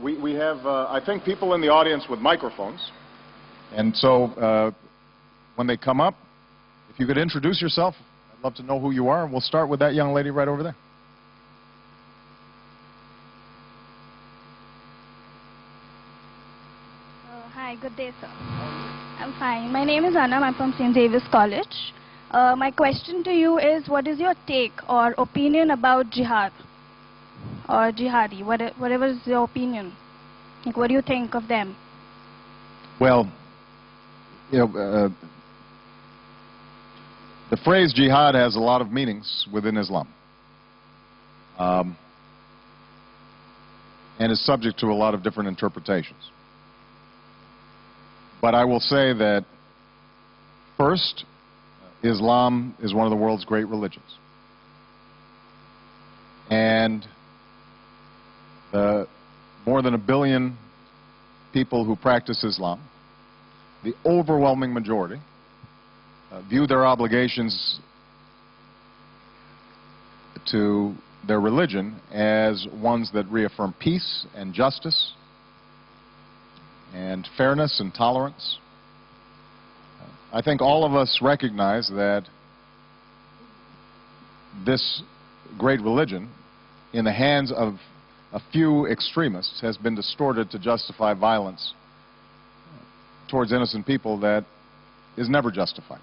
We have, I think, people in the audience with microphones. And so when they come up, if you could introduce yourself, I'd love to know who you are. And we'll start with that young lady right over there. Hi, good day, sir. I'm fine. My name is Anam. I'm from St. Davis College. My question to you is, what is your take or opinion about jihad or jihadi, whatever is your opinion? Like, what do you think of them? Well, you know, the phrase jihad has a lot of meanings within Islam, and is subject to a lot of different interpretations. But I will say that, first, Islam is one of the world's great religions. And the more than 1 billion people who practice Islam, the overwhelming majority, view their obligations to their religion as ones that reaffirm peace and justice and fairness and tolerance. I think all of us recognize that this great religion, in the hands of a few extremists, has been distorted to justify violence towards innocent people that is never justified.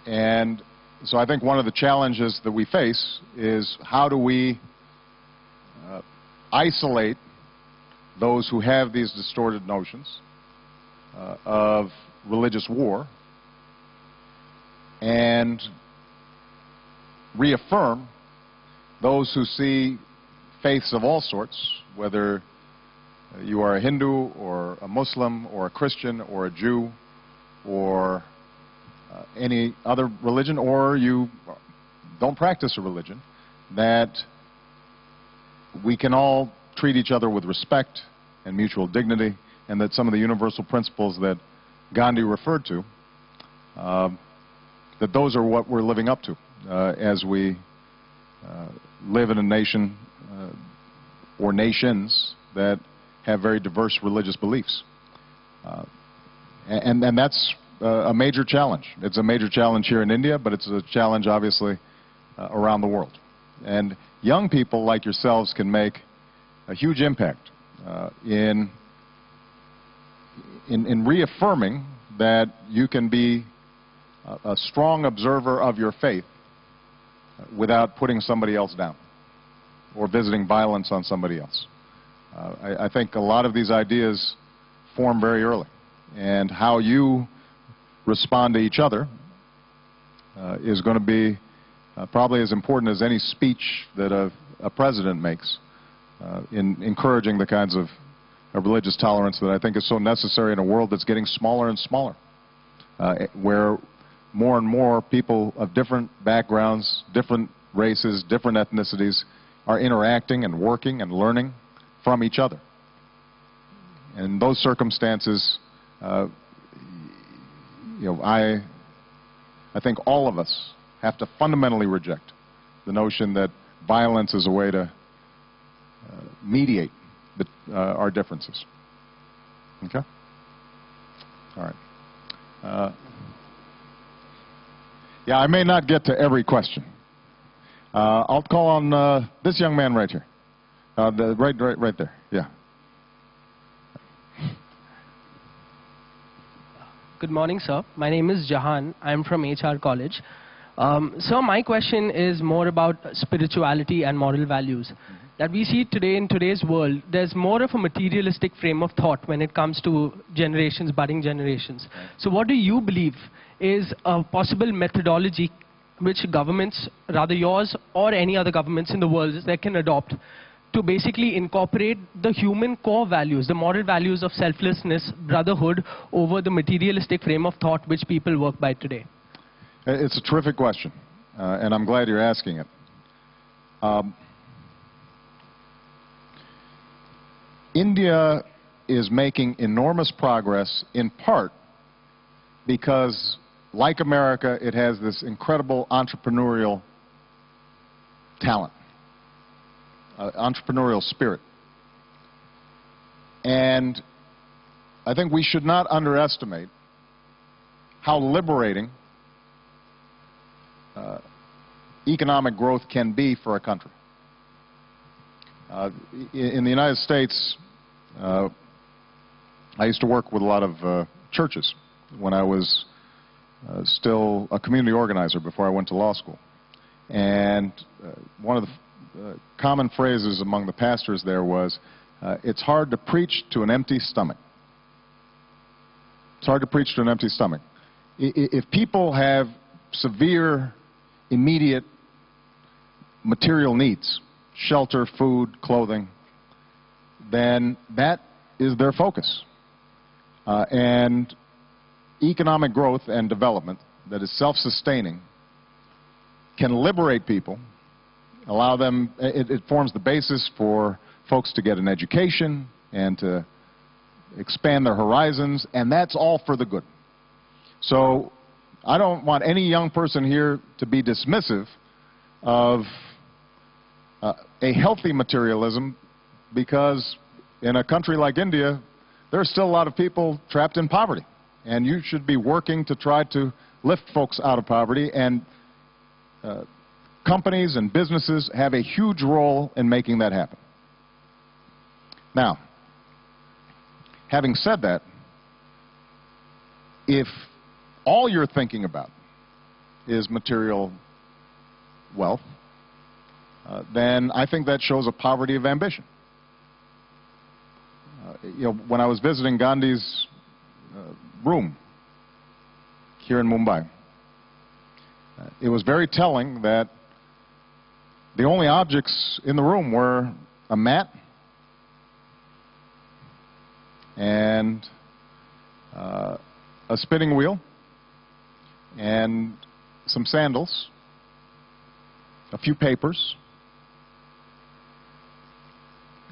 And so I think one of the challenges that we face is, how do we isolate those who have these distorted notions of religious war and reaffirm those who see faiths of all sorts, whether you are a Hindu or a Muslim or a Christian or a Jew or any other religion, or you don't practice a religion, that we can all treat each other with respect and mutual dignity, and that some of the universal principles that Gandhi referred to, that those are what we're living up to as we live in a nation or nations that have very diverse religious beliefs. And that's a major challenge. It's a major challenge here in India, but it's a challenge, obviously, around the world. And young people like yourselves can make a huge impact in reaffirming that you can be a strong observer of your faith without putting somebody else down or visiting violence on somebody else. I think a lot of these ideas form very early, and how you respond to each other is going to be probably as important as any speech that a president makes in encouraging the kinds of religious tolerance that I think is so necessary in a world that's getting smaller and smaller, where more and more people of different backgrounds, different races, different ethnicities are interacting and working and learning from each other. And in those circumstances, you know, I think all of us have to fundamentally reject the notion that violence is a way to mediate our differences. Okay? All right. Yeah, I may not get to every question. I'll call on this young man right here. Right there. Yeah. Good morning, sir. My name is Jahan. I'm from HR College. Sir, my question is more about spirituality and moral values. That we see today in today's world, there's more of a materialistic frame of thought when it comes to generations, budding generations. So what do you believe is a possible methodology which governments, rather yours or any other governments in the world, that can adopt to basically incorporate the human core values, the moral values of selflessness, brotherhood, over the materialistic frame of thought which people work by today? It's a terrific question, and I'm glad you're asking it. India is making enormous progress, in part because, like America, it has this incredible entrepreneurial talent. entrepreneurial spirit. And I think we should not underestimate how liberating economic growth can be for a country. In the United States, I used to work with a lot of churches when I was still a community organizer before I went to law school. And one of the common phrases among the pastors there was, it's hard to preach to an empty stomach. It's hard to preach to an empty stomach. If people have severe, immediate material needs, shelter, food, clothing, then that is their focus. And economic growth and development that is self-sustaining can liberate people, allow them, it forms the basis for folks to get an education and to expand their horizons, and that's all for the good. So I don't want any young person here to be dismissive of a healthy materialism, because in a country like India, there are still a lot of people trapped in poverty, and you should be working to try to lift folks out of poverty, and companies and businesses have a huge role in making that happen. Now, having said that, if all you're thinking about is material wealth, then I think that shows a poverty of ambition. When I was visiting Gandhi's room here in Mumbai, it was very telling that the only objects in the room were a mat and a spinning wheel and some sandals, a few papers,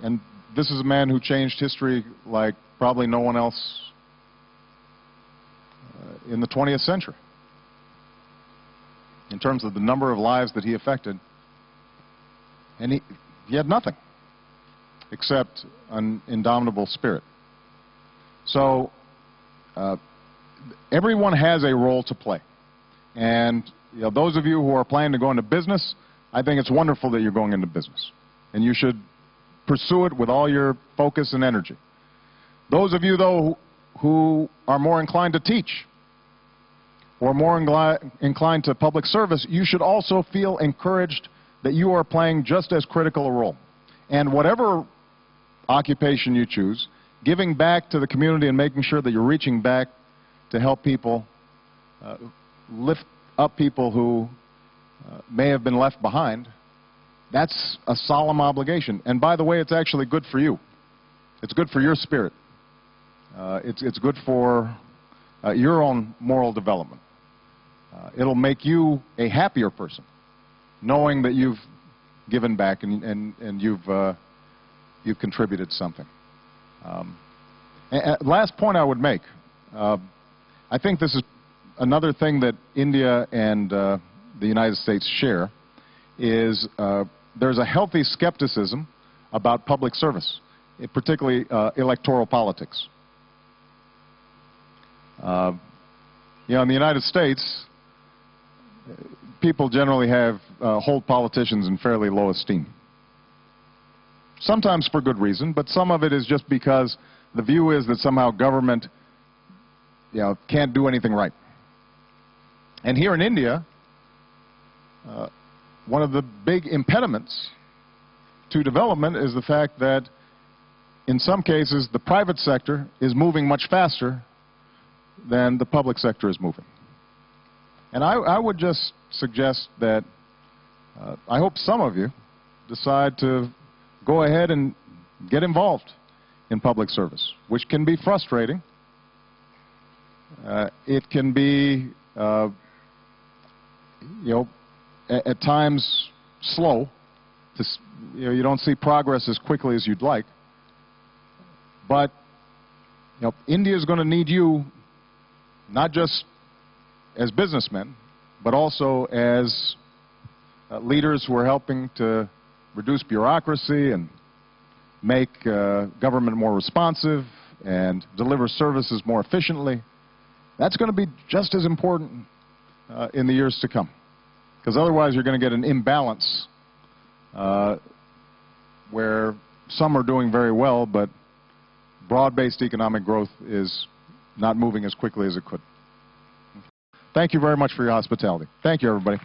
and this is a man who changed history like probably no one else in the 20th century in terms of the number of lives that he affected. And he had nothing except an indomitable spirit. So everyone has a role to play. And those of you who are planning to go into business, I think it's wonderful that you're going into business. And you should pursue it with all your focus and energy. Those of you, though, who are more inclined to teach or more inclined to public service, you should also feel encouraged that you are playing just as critical a role. And whatever occupation you choose, giving back to the community and making sure that you're reaching back to help people, lift up people who may have been left behind, that's a solemn obligation. And by the way, it's actually good for you. It's good for your spirit. It's good for your own moral development. It'll make you a happier person, knowing that you've given back and you've contributed something. Last point I would make, I think this is another thing that India and the United States share, is there's a healthy skepticism about public service, particularly electoral politics. In the United States, people generally hold politicians in fairly low esteem. Sometimes for good reason, but some of it is just because the view is that somehow government can't do anything right. And here in India, one of the big impediments to development is the fact that in some cases the private sector is moving much faster than the public sector is moving. And I would just suggest that I hope some of you decide to go ahead and get involved in public service, which can be frustrating. It can be, at times slow. You don't see progress as quickly as you'd like. But India is going to need you, not just as businessmen, but also as leaders who are helping to reduce bureaucracy and make government more responsive and deliver services more efficiently, that's going to be just as important in the years to come. Because otherwise you're going to get an imbalance where some are doing very well, but broad-based economic growth is not moving as quickly as it could. Thank you very much for your hospitality. Thank you, everybody.